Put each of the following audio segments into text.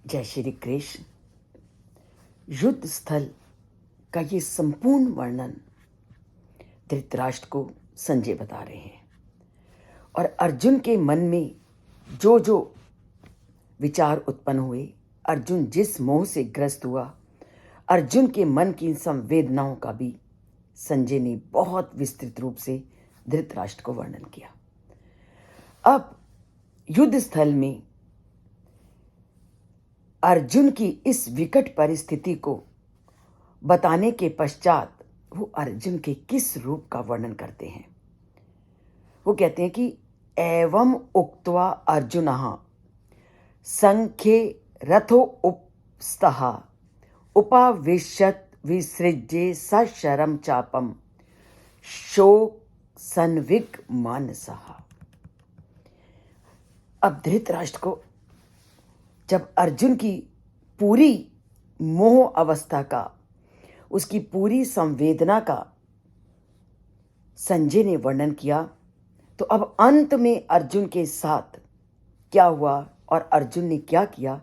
जय श्री कृष्ण। युद्ध स्थल का ये संपूर्ण वर्णन धृतराष्ट्र को संजय बता रहे हैं और अर्जुन के मन में जो जो विचार उत्पन्न हुए, अर्जुन जिस मोह से ग्रस्त हुआ, अर्जुन के मन की संवेदनाओं का भी संजय ने बहुत विस्तृत रूप से धृतराष्ट्र को वर्णन किया। अब युद्ध स्थल में अर्जुन की इस विकट परिस्थिति को बताने के पश्चात वो अर्जुन के किस रूप का वर्णन करते हैं। वो कहते हैं कि एवं उक्त्वा अर्जुनः संख्ये रथो उपस्थः उपाविशत् विसृज्य सशरम चापम शोक संविग मानसः। अब धृतराष्ट्र को जब अर्जुन की पूरी मोह अवस्था का, उसकी पूरी संवेदना का संजय ने वर्णन किया, तो अब अंत में अर्जुन के साथ क्या हुआ और अर्जुन ने क्या किया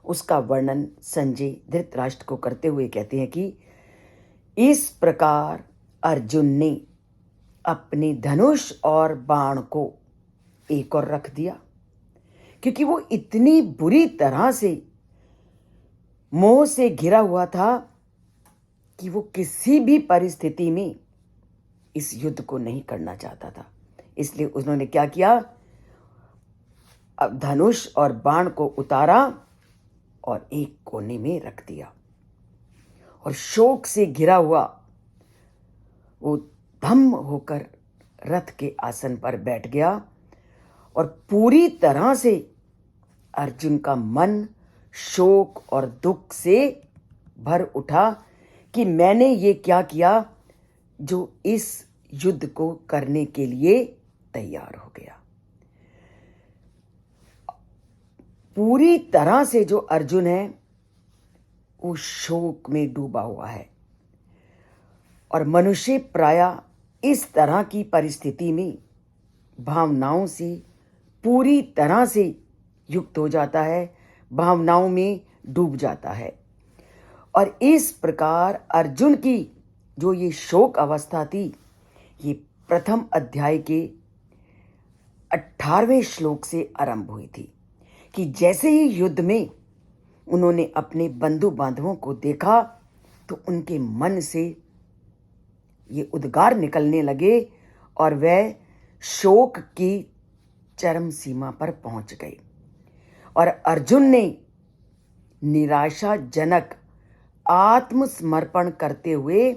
उसका वर्णन संजय धृतराष्ट्र को करते हुए कहते हैं कि इस प्रकार अर्जुन ने अपने धनुष और बाण को एक और रख दिया, क्योंकि वो इतनी बुरी तरह से मोह से घिरा हुआ था कि वो किसी भी परिस्थिति में इस युद्ध को नहीं करना चाहता था। इसलिए उन्होंने क्या किया, अब धनुष और बाण को उतारा और एक कोने में रख दिया और शोक से घिरा हुआ वो धम्म होकर रथ के आसन पर बैठ गया और पूरी तरह से अर्जुन का मन शोक और दुख से भर उठा कि मैंने ये क्या किया जो इस युद्ध को करने के लिए तैयार हो गया। पूरी तरह से जो अर्जुन है वो शोक में डूबा हुआ है और मनुष्य प्रायः इस तरह की परिस्थिति में भावनाओं से पूरी तरह से युक्त हो जाता है, भावनाओं में डूब जाता है। और इस प्रकार अर्जुन की जो ये शोक अवस्था थी, ये प्रथम अध्याय के 18वें श्लोक से आरंभ हुई थी कि जैसे ही युद्ध में उन्होंने अपने बंधु बांधवों को देखा तो उनके मन से ये उद्गार निकलने लगे और वह शोक की चरम सीमा पर पहुंच गए और अर्जुन ने निराशाजनक आत्मसमर्पण करते हुए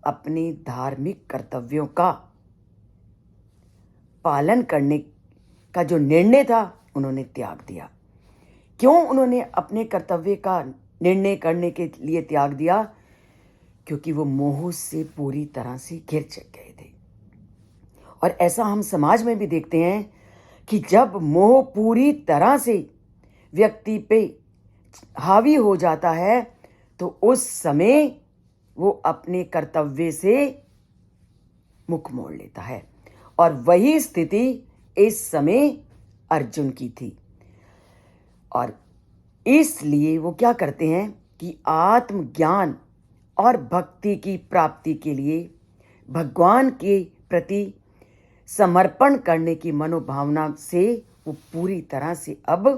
अपने धार्मिक कर्तव्यों का पालन करने का जो निर्णय था उन्होंने त्याग दिया। क्यों उन्होंने अपने कर्तव्य का निर्णय करने के लिए त्याग दिया? क्योंकि वो मोह से पूरी तरह से घिर गए थे। और ऐसा हम समाज में भी देखते हैं कि जब मोह पूरी तरह से व्यक्ति पे हावी हो जाता है तो उस समय वो अपने कर्तव्य से मुख मोड़ लेता है और वही स्थिति इस समय अर्जुन की थी। और इसलिए वो क्या करते हैं कि आत्मज्ञान और भक्ति की प्राप्ति के लिए भगवान के प्रति समर्पण करने की मनोभावना से वो पूरी तरह से अब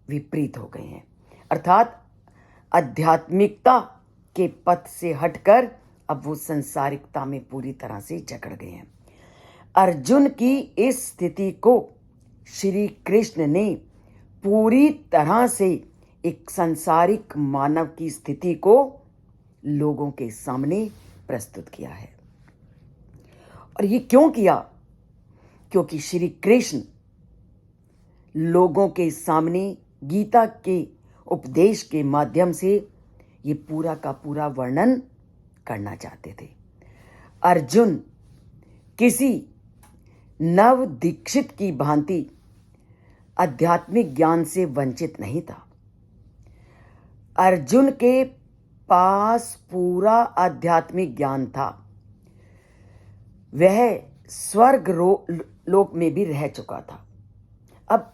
विपरीत हो गए हैं, अर्थात आध्यात्मिकता के पथ से हटकर अब वो संसारिकता में पूरी तरह से जकड़ गए हैं। अर्जुन की इस स्थिति को श्री कृष्ण ने पूरी तरह से एक सांसारिक मानव की स्थिति को लोगों के सामने प्रस्तुत किया है। और ये क्यों किया? क्योंकि श्री कृष्ण लोगों के सामने गीता के उपदेश के माध्यम से ये पूरा का पूरा वर्णन करना चाहते थे। अर्जुन किसी नव दीक्षित की भांति आध्यात्मिक ज्ञान से वंचित नहीं था। अर्जुन के पास पूरा आध्यात्मिक ज्ञान था। वह स्वर्ग लोक में भी रह चुका था। अब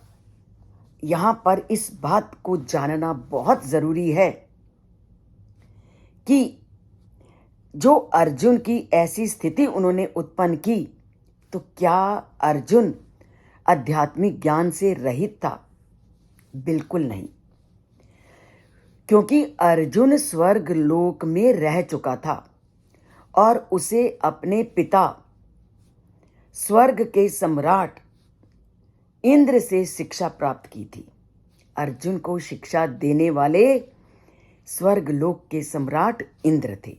यहां पर इस बात को जानना बहुत जरूरी है कि जो अर्जुन की ऐसी स्थिति उन्होंने उत्पन्न की, तो क्या अर्जुन आध्यात्मिक ज्ञान से रहित था? बिल्कुल नहीं, क्योंकि अर्जुन स्वर्ग लोक में रह चुका था और उसे अपने पिता स्वर्ग के सम्राट इंद्र से शिक्षा प्राप्त की थी। अर्जुन को शिक्षा देने वाले स्वर्ग लोक के सम्राट इंद्र थे।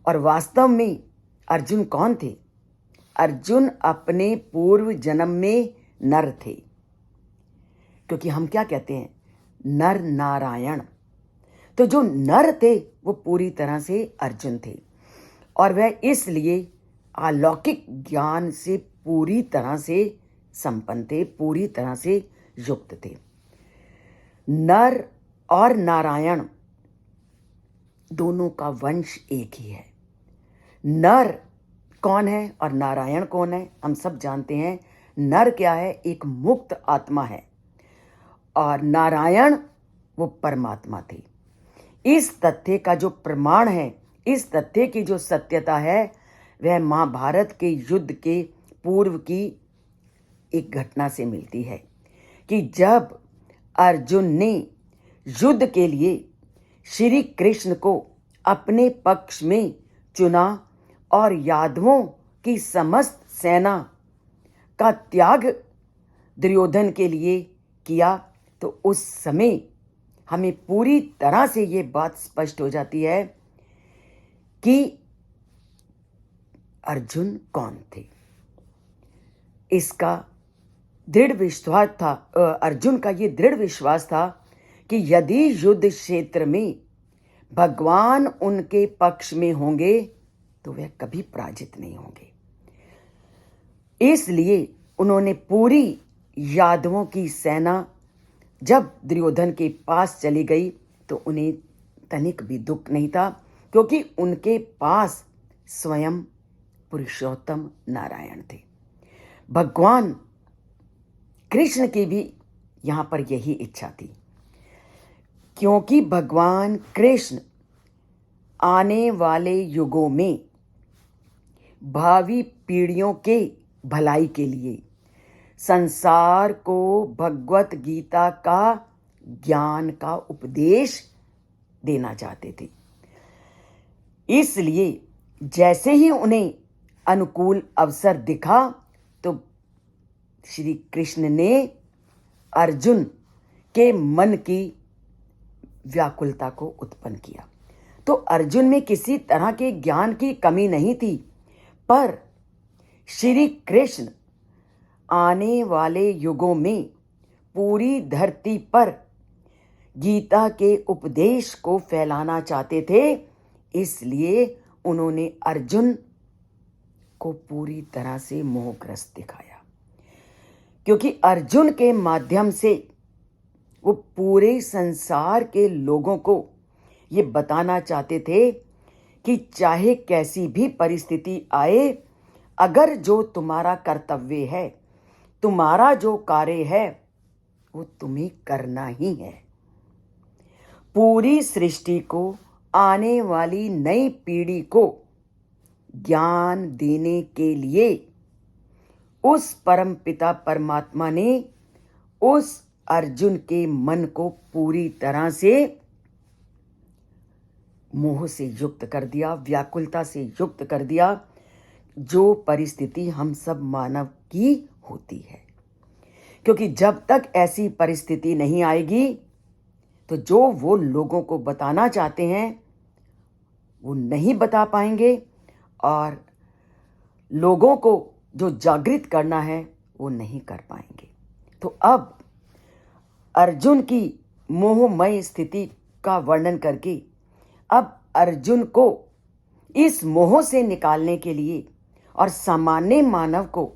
और वास्तव में अर्जुन कौन थे? अर्जुन अपने पूर्व जन्म में नर थे, क्योंकि हम क्या कहते हैं, नर नारायण। तो जो नर थे वो पूरी तरह से अर्जुन थे, और वह इसलिए अलौकिक ज्ञान से पूरी तरह से संपन्न थे, पूरी तरह से युक्त थे। नर और नारायण दोनों का वंश एक ही है। नर कौन है और नारायण कौन है? हम सब जानते हैं। नर क्या है? एक मुक्त आत्मा है, और नारायण वो परमात्मा थे। इस तथ्य का जो प्रमाण है, इस तथ्य की जो सत्यता है, वह महाभारत के युद्ध के पूर्व की एक घटना से मिलती है कि जब अर्जुन ने युद्ध के लिए श्री कृष्ण को अपने पक्ष में चुना और यादवों की समस्त सेना का त्याग दुर्योधन के लिए किया, तो उस समय हमें पूरी तरह से ये बात स्पष्ट हो जाती है कि अर्जुन कौन थे। इसका दृढ़ विश्वास था, अर्जुन का ये दृढ़ विश्वास था कि यदि युद्ध क्षेत्र में भगवान उनके पक्ष में होंगे तो वे कभी पराजित नहीं होंगे। इसलिए उन्होंने पूरी यादवों की सेना जब दुर्योधन के पास चली गई तो उन्हें तनिक भी दुख नहीं था, क्योंकि उनके पास स्वयं पुरुषोत्तम नारायण थे। भगवान कृष्ण की भी यहां पर यही इच्छा थी, क्योंकि भगवान कृष्ण आने वाले युगों में भावी पीढ़ियों के भलाई के लिए संसार को भगवत गीता का ज्ञान का उपदेश देना चाहते थे। इसलिए जैसे ही उन्हें अनुकूल अवसर दिखा तो श्री कृष्ण ने अर्जुन के मन की व्याकुलता को उत्पन्न किया। तो अर्जुन में किसी तरह के ज्ञान की कमी नहीं थी, पर श्री कृष्ण आने वाले युगों में पूरी धरती पर गीता के उपदेश को फैलाना चाहते थे। इसलिए उन्होंने अर्जुन को पूरी तरह से मोहग्रस्त दिखाया, क्योंकि अर्जुन के माध्यम से वो पूरे संसार के लोगों को ये बताना चाहते थे कि चाहे कैसी भी परिस्थिति आए, अगर जो तुम्हारा कर्तव्य है, तुम्हारा जो कार्य है, वो तुम्हें करना ही है। पूरी सृष्टि को, आने वाली नई पीढ़ी को ज्ञान देने के लिए उस परम पिता परमात्मा ने उस अर्जुन के मन को पूरी तरह से मोह से युक्त कर दिया, व्याकुलता से युक्त कर दिया, जो परिस्थिति हम सब मानव की होती है। क्योंकि जब तक ऐसी परिस्थिति नहीं आएगी तो जो वो लोगों को बताना चाहते हैं वो नहीं बता पाएंगे, और लोगों को जो जागृत करना है वो नहीं कर पाएंगे। तो अब अर्जुन की मोहमय स्थिति का वर्णन करके अब अर्जुन को इस मोह से निकालने के लिए और सामान्य मानव को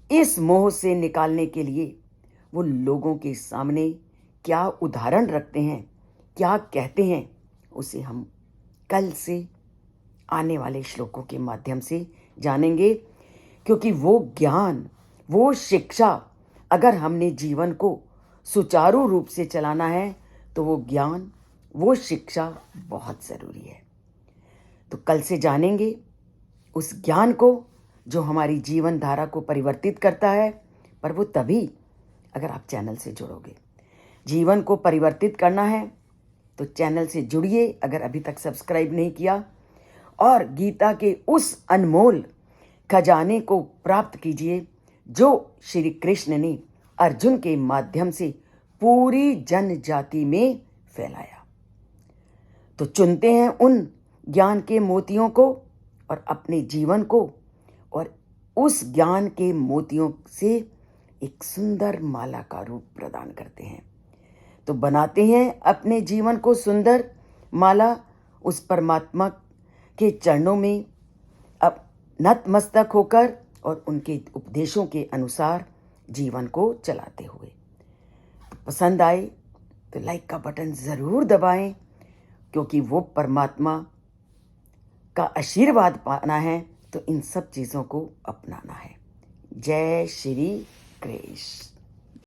इस मोह से निकालने के लिए वो लोगों के सामने क्या उदाहरण रखते हैं, क्या कहते हैं, उसे हम कल से आने वाले श्लोकों के माध्यम से जानेंगे। क्योंकि वो ज्ञान, वो शिक्षा अगर हमने जीवन को सुचारू रूप से चलाना है तो वो ज्ञान, वो शिक्षा बहुत ज़रूरी है। तो कल से जानेंगे उस ज्ञान को जो हमारी जीवन धारा को परिवर्तित करता है, पर वो तभी अगर आप चैनल से जुड़ोगे। जीवन को परिवर्तित करना है तो चैनल से जुड़िए अगर अभी तक सब्सक्राइब नहीं किया, और गीता के उस अनमोल खजाने को प्राप्त कीजिए जो श्री कृष्ण ने अर्जुन के माध्यम से पूरी जनजाति में फैलाया। तो चुनते हैं उन ज्ञान के मोतियों को और अपने जीवन को, और उस ज्ञान के मोतियों से एक सुंदर माला का रूप प्रदान करते हैं। तो बनाते हैं अपने जीवन को सुंदर माला, उस परमात्मा के चरणों में अब नतमस्तक होकर और उनके उपदेशों के अनुसार जीवन को चलाते हुए। तो पसंद आए तो लाइक का बटन ज़रूर दबाएं, क्योंकि वो परमात्मा का आशीर्वाद पाना है तो इन सब चीज़ों को अपनाना है। जय श्री कृष्ण।